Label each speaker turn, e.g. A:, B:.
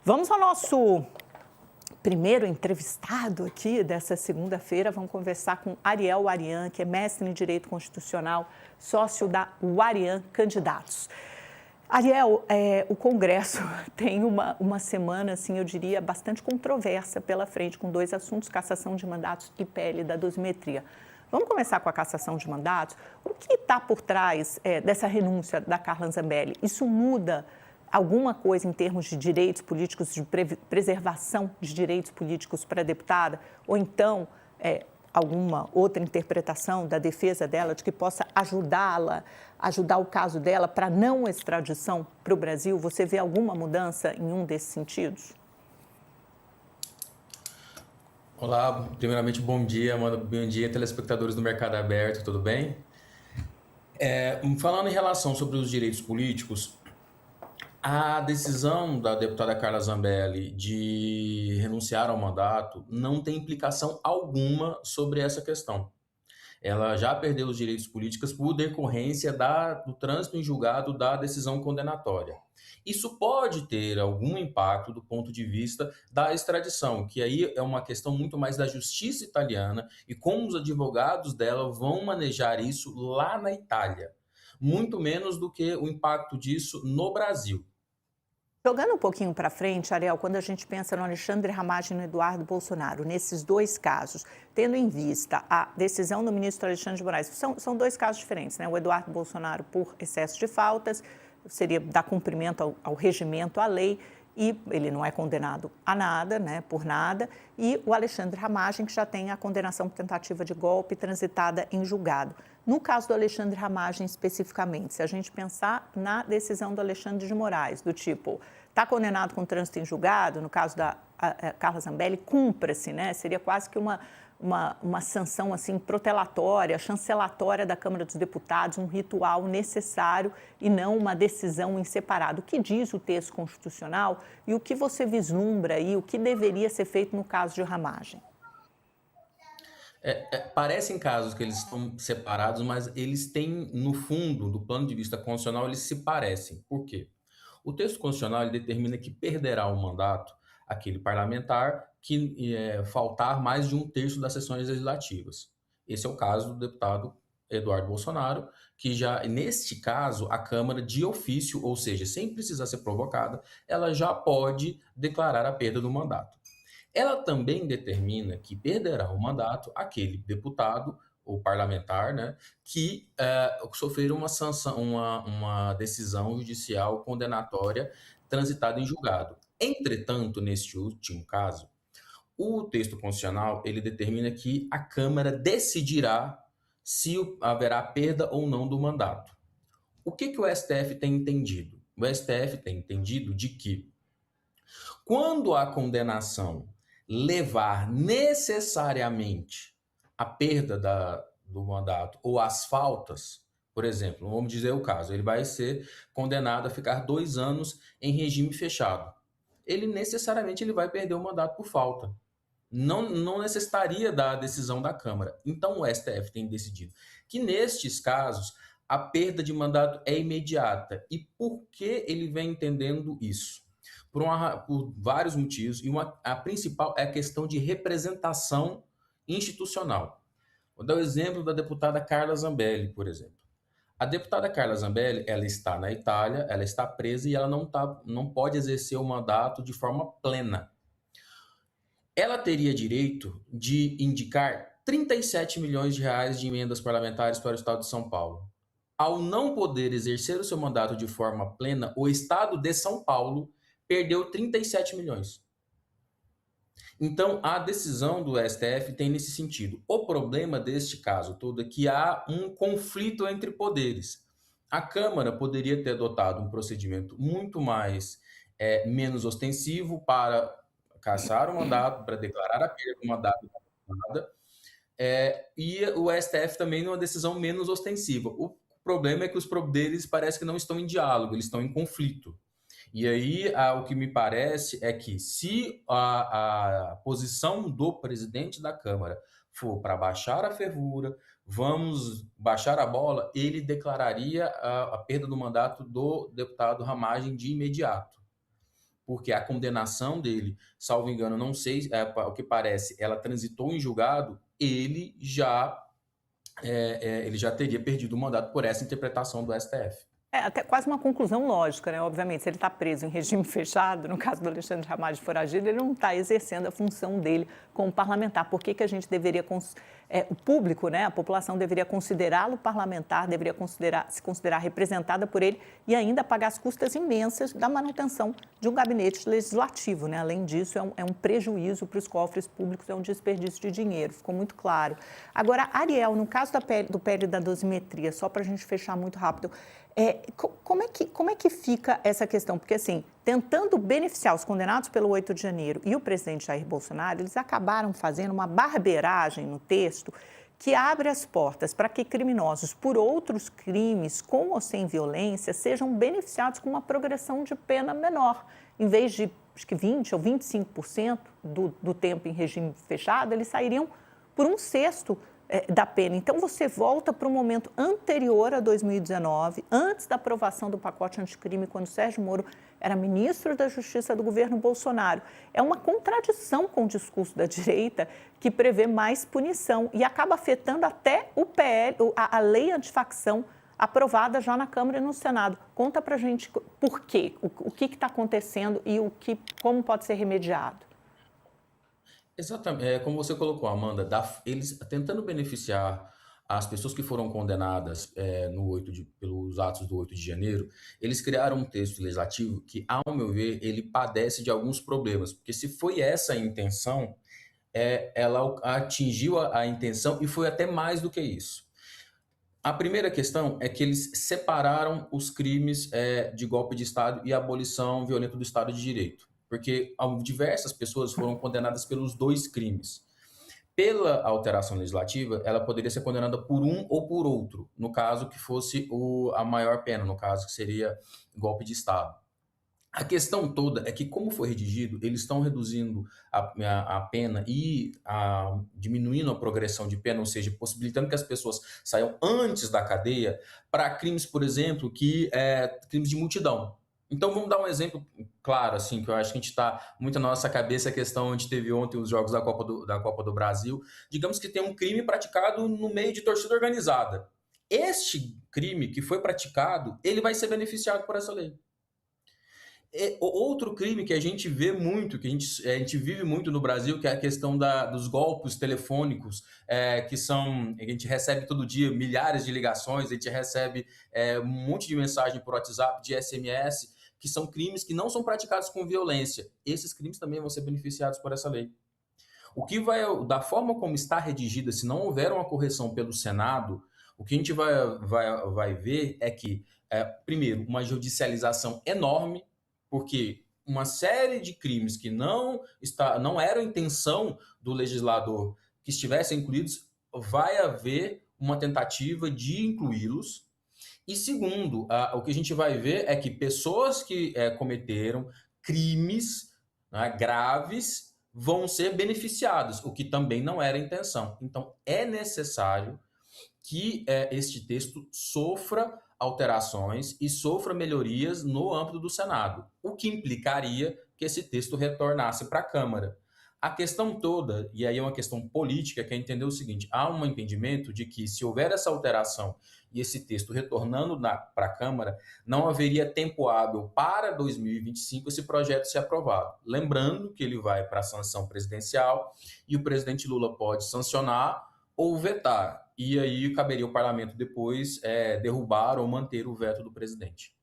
A: Vamos ao nosso primeiro entrevistado aqui dessa segunda-feira. Vamos conversar com Ariel Warian, que é mestre em Direito Constitucional, sócio da Warian Candidatos. Ariel, o Congresso tem uma semana, assim, eu diria, bastante controversa pela frente, com dois assuntos: cassação de mandatos e PL da dosimetria. Vamos começar com a cassação de mandatos. O que está por trás dessa renúncia da Carla Zambelli? Isso muda alguma coisa em termos de direitos políticos, de preservação de direitos políticos para a deputada? Ou então, alguma outra interpretação da defesa dela de que possa ajudá-la, ajudar o caso dela para não extradição para o Brasil? Você vê alguma mudança em um desses sentidos?
B: Olá, primeiramente bom dia, Amanda, bom dia, telespectadores do Mercado Aberto, tudo bem? Falando em relação sobre os direitos políticos, a decisão da deputada Carla Zambelli de renunciar ao mandato não tem implicação alguma sobre essa questão. Ela já perdeu os direitos políticos por decorrência do trânsito em julgado da decisão condenatória. Isso pode ter algum impacto do ponto de vista da extradição, que aí é uma questão muito mais da justiça italiana e como os advogados dela vão manejar isso lá na Itália, muito menos do que o impacto disso no Brasil.
A: Jogando um pouquinho para frente, Ariel, quando a gente pensa no Alexandre Ramagem e no Eduardo Bolsonaro, nesses dois casos, tendo em vista a decisão do ministro Alexandre de Moraes, são dois casos diferentes, né? O Eduardo Bolsonaro por excesso de faltas, seria dar cumprimento ao regimento, à lei, e ele não é condenado a nada, né, por nada, e o Alexandre Ramagem, que já tem a condenação por tentativa de golpe transitada em julgado. No caso do Alexandre Ramagem especificamente, se a gente pensar na decisão do Alexandre de Moraes, do tipo, está condenado com trânsito em julgado, no caso da Carla Zambelli, cumpra-se, né? Seria quase que uma sanção assim protelatória, chancelatória da Câmara dos Deputados, um ritual necessário e não uma decisão em separado. O que diz o texto constitucional e o que você vislumbra aí, o que deveria ser feito no caso de Ramagem?
B: Parecem casos que eles estão separados, mas eles têm, no fundo, do plano de vista constitucional, eles se parecem. Por quê? O texto constitucional ele determina que perderá o mandato aquele parlamentar que faltar mais de um terço das sessões legislativas. Esse é o caso do deputado Eduardo Bolsonaro, que já, neste caso, a Câmara de ofício, ou seja, sem precisar ser provocada, ela já pode declarar a perda do mandato. Ela também determina que perderá o mandato aquele deputado ou parlamentar, né, que sofrer uma sanção, uma decisão judicial condenatória transitada em julgado. Entretanto, neste último caso, o texto constitucional ele determina que a Câmara decidirá se haverá perda ou não do mandato. O que o STF tem entendido? O STF tem entendido de que quando a condenação levar necessariamente à perda do mandato ou às faltas, por exemplo, vamos dizer o caso, ele vai ser condenado a ficar 2 anos em regime fechado. Ele necessariamente ele vai perder o mandato por falta. Não necessitaria da decisão da Câmara. Então o STF tem decidido que nestes casos a perda de mandato é imediata. E por que ele vem entendendo isso? Por vários motivos, e a principal é a questão de representação institucional. Vou dar o exemplo da deputada Carla Zambelli, por exemplo. A deputada Carla Zambelli, ela está na Itália, ela está presa e ela não pode exercer o mandato de forma plena. Ela teria direito de indicar 37 milhões de reais de emendas parlamentares para o Estado de São Paulo. Ao não poder exercer o seu mandato de forma plena, o Estado de São Paulo perdeu 37 milhões. Então, a decisão do STF tem nesse sentido. O problema deste caso todo é que há um conflito entre poderes. A Câmara poderia ter adotado um procedimento muito mais menos ostensivo para cassar o mandato, para declarar a perda do mandato e o STF também numa decisão menos ostensiva. O problema é que os poderes parece que não estão em diálogo, eles estão em conflito. E aí, o que me parece é que se a posição do presidente da Câmara for para baixar a fervura, vamos baixar a bola, ele declararia a perda do mandato do deputado Ramagem de imediato. porque a condenação dele, salvo engano, não sei, o que parece, ela transitou em julgado, ele já teria perdido o mandato por essa interpretação do STF.
A: É até quase uma conclusão lógica, né? Obviamente, se ele está preso em regime fechado, no caso do Alexandre Ramagem foragido, ele não está exercendo a função dele como parlamentar. Por que que a gente deveria, o público, né, a população deveria considerá-lo parlamentar, deveria se considerar representada por ele e ainda pagar as custas imensas da manutenção de um gabinete legislativo, né? Além disso, é um prejuízo para os cofres públicos, é um desperdício de dinheiro, ficou muito claro. Agora, Ariel, no caso do PL da dosimetria, só para a gente fechar muito rápido, como é que fica essa questão? Porque, assim, tentando beneficiar os condenados pelo 8 de janeiro e o presidente Jair Bolsonaro, eles acabaram fazendo uma barbeiragem no texto que abre as portas para que criminosos por outros crimes, com ou sem violência, sejam beneficiados com uma progressão de pena menor. Em vez de, acho que 20% ou 25% do tempo em regime fechado, eles sairiam por 1/6 da pena. Então, você volta para o momento anterior a 2019, antes da aprovação do pacote anticrime, quando Sérgio Moro era ministro da Justiça do governo Bolsonaro. É uma contradição com o discurso da direita que prevê mais punição e acaba afetando até o PL, a lei antifacção aprovada já na Câmara e no Senado. Conta para a gente por quê, o que está acontecendo e como pode ser remediado.
B: Exatamente, como você colocou, Amanda, eles tentando beneficiar as pessoas que foram condenadas pelos atos do 8 de janeiro, eles criaram um texto legislativo que, ao meu ver, ele padece de alguns problemas, porque se foi essa a intenção, ela atingiu a intenção e foi até mais do que isso. A primeira questão é que eles separaram os crimes de golpe de Estado e abolição violenta do Estado de Direito, porque diversas pessoas foram condenadas pelos dois crimes. Pela alteração legislativa, ela poderia ser condenada por um ou por outro, no caso que fosse a maior pena, no caso que seria golpe de Estado. A questão toda é que, como foi redigido, eles estão reduzindo a pena e diminuindo a progressão de pena, ou seja, possibilitando que as pessoas saiam antes da cadeia para crimes, por exemplo, crimes de multidão. Então, vamos dar um exemplo claro, assim, que eu acho que a gente está muito na nossa cabeça, a questão onde teve ontem os jogos da Copa do Brasil. Digamos que tem um crime praticado no meio de torcida organizada. Este crime que foi praticado, ele vai ser beneficiado por essa lei. Outro crime que a gente vê muito, que a gente vive muito no Brasil, que é a questão dos golpes telefônicos, que a gente recebe todo dia milhares de ligações, a gente recebe um monte de mensagem por WhatsApp, de SMS, que são crimes que não são praticados com violência. Esses crimes também vão ser beneficiados por essa lei. Da forma como está redigida, se não houver uma correção pelo Senado, o que a gente vai ver é que, primeiro, uma judicialização enorme, porque uma série de crimes que não eram intenção do legislador que estivessem incluídos, vai haver uma tentativa de incluí-los. E segundo, o que a gente vai ver é que pessoas que cometeram crimes, né, graves vão ser beneficiadas, o que também não era a intenção. Então, é necessário que este texto sofra alterações e sofra melhorias no âmbito do Senado, o que implicaria que esse texto retornasse para a Câmara. A questão toda, e aí é uma questão política, que é entender o seguinte: há um entendimento de que, se houver essa alteração e esse texto retornando para a Câmara, não haveria tempo hábil para 2025 esse projeto ser aprovado. Lembrando que ele vai para a sanção presidencial e o presidente Lula pode sancionar ou vetar. E aí caberia ao parlamento depois derrubar ou manter o veto do presidente.